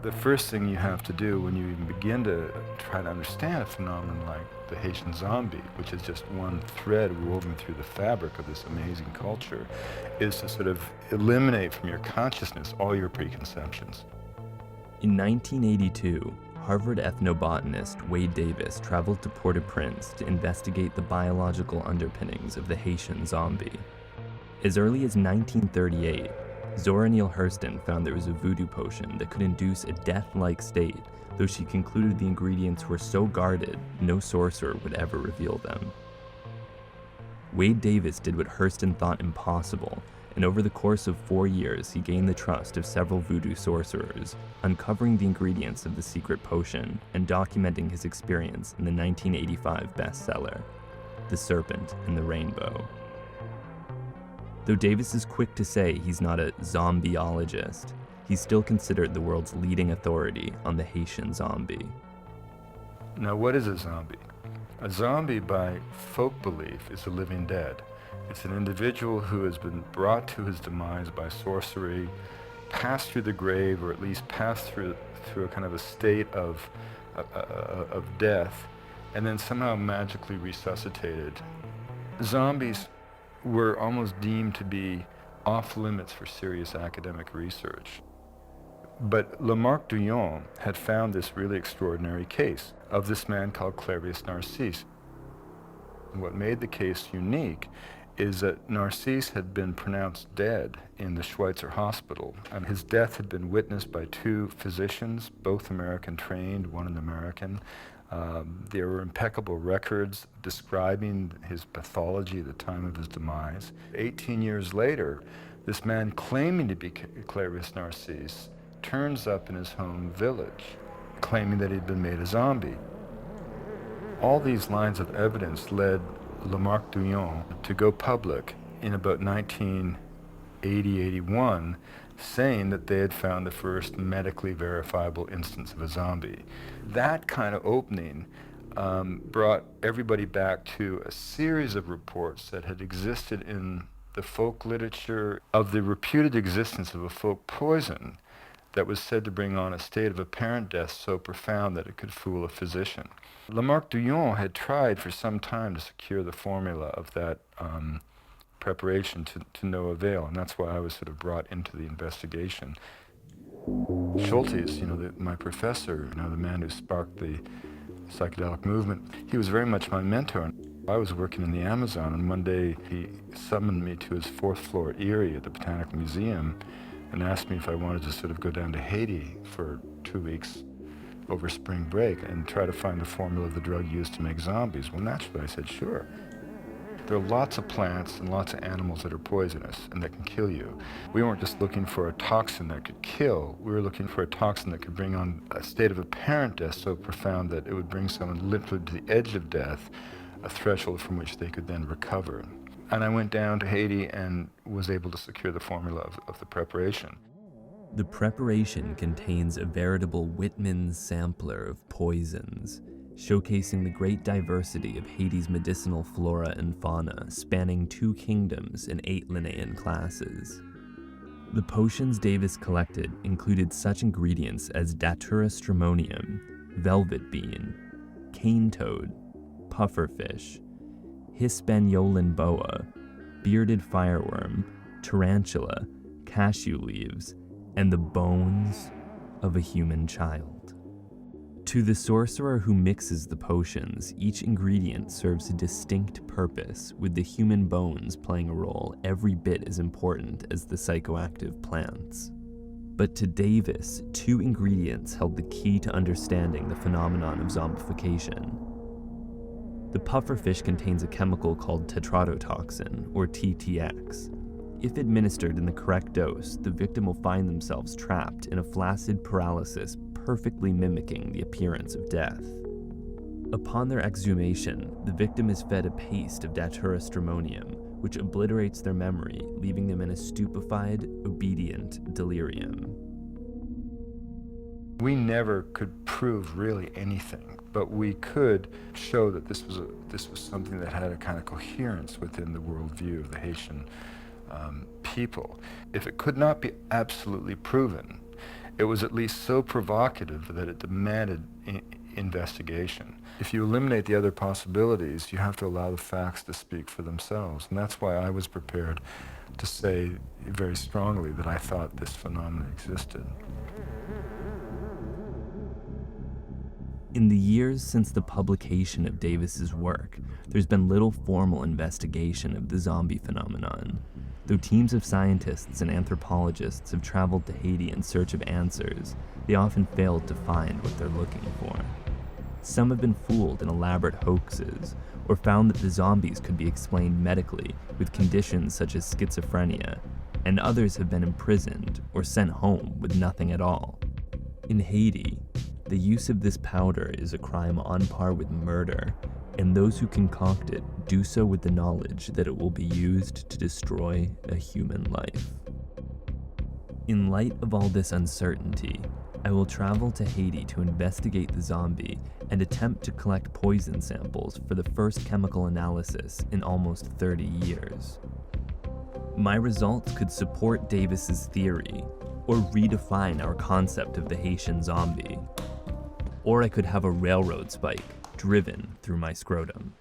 The first thing you have to do when you even begin to try to understand a phenomenon like the Haitian zombie, which is just one thread woven through the fabric of this amazing culture, is to sort of eliminate from your consciousness all your preconceptions. In 1982, Harvard ethnobotanist Wade Davis traveled to Port-au-Prince to investigate the biological underpinnings of the Haitian zombie. As early as 1938, ZORA Neale Hurston found there was a voodoo potion that could induce a death-like state, though she concluded the ingredients were so guarded, no sorcerer would ever reveal them. Wade Davis did what Hurston thought impossible, and over the course of 4 years, he gained the trust of several voodoo sorcerers, uncovering the ingredients of the secret potion and documenting his experience in the 1985 bestseller, The Serpent and the Rainbow. Though Davis is quick to say he's not a zombieologist, he's still considered the world's leading authority on the Haitian zombie. Now, what is a zombie? A zombie, by folk belief, is the living dead. It's an individual who has been brought to his demise by sorcery, passed through the grave, or at least passed through a kind of a state of death, and then somehow magically resuscitated. Zombies were almost deemed to be off limits for serious academic research. But Lamarck Douillon had found this really extraordinary case of this man called CLAIRVIUS Narcisse. And what made the case unique is that Narcisse had been pronounced dead in the Schweitzer hospital, and his death had been witnessed by 2 physicians, both American trained, one an American. There were impeccable records describing his pathology at the time of his demise. 18 years later, this man claiming to be CLAIRVIUS Narcisse turns up in his home village, claiming that he'd been made a zombie. All these lines of evidence led Lamarck Douillon to go public in about 1980-81, saying that they had found the first medically verifiable instance of a zombie. That kind of opening brought everybody back to a series of reports that had existed in the folk literature of the reputed existence of a folk poison that was said to bring on a state of apparent death so profound that it could fool a physician. Lamarck Douillon had tried for some time to secure the formula of that preparation to no avail, and that's why I was sort of brought into the investigation. Schultes, my professor, the man who sparked the psychedelic movement, he was very much my mentor. I was working in the Amazon, and one day he summoned me to his 4th floor Erie at the Botanical Museum and asked me if I wanted to sort of go down to Haiti for 2 weeks over spring break and try to find the formula of the drug used to make zombies. Well, naturally, I said, sure. There are lots of plants and lots of animals that are poisonous and that can kill you. We weren't just looking for a toxin that could kill. We were looking for a toxin that could bring on a state of apparent death so profound that it would bring someone literally to the edge of death, a threshold from which they could then recover. And I went down to Haiti and was able to secure the formula of the preparation. The preparation contains a veritable Whitman's sampler of poisons, showcasing the great diversity of Haiti's medicinal flora and fauna, spanning 2 kingdoms and 8 Linnaean classes. The potions Davis collected included such ingredients as Datura stramonium, velvet bean, cane toad, pufferfish, Hispaniolan boa, bearded fireworm, tarantula, cashew leaves, and the bones of a human child. To the sorcerer who mixes the potions, each ingredient serves a distinct purpose, with the human bones playing a role every bit as important as the psychoactive plants. But to Davis, 2 ingredients held the key to understanding the phenomenon of zombification: The pufferfish contains a chemical called tetrodotoxin, or TTX. If administered in the correct dose, the victim will find themselves trapped in a flaccid paralysis perfectly mimicking the appearance of death. Upon their exhumation, the victim is fed a paste of Datura stramonium, which obliterates their memory, leaving them in a stupefied, obedient delirium. We never could prove really anything, but we could show that this was something that had a kind of coherence within the worldview of the Haitian people. If it could not be absolutely proven, it was at least so provocative that it demanded investigation. If you eliminate the other possibilities, you have to allow the facts to speak for themselves. And that's why I was prepared to say very strongly that I thought this phenomenon existed. In the years since the publication of Davis's work, there's been little formal investigation of the zombie phenomenon. Though teams of scientists and anthropologists have traveled to Haiti in search of answers, they often failed to find what they're looking for. Some have been fooled in elaborate hoaxes, or found that the zombies could be explained medically with conditions such as schizophrenia, and others have been imprisoned or sent home with nothing at all. In Haiti, the use of this powder is a crime on par with murder, and those who concoct it do so with the knowledge that it will be used to destroy a human life. In light of all this uncertainty, I will travel to Haiti to investigate the zombie and attempt to collect poison samples for the first chemical analysis in almost 30 years. My results could support Davis's theory, or redefine our concept of the Haitian zombie. Or I could have a railroad spike driven through my scrotum.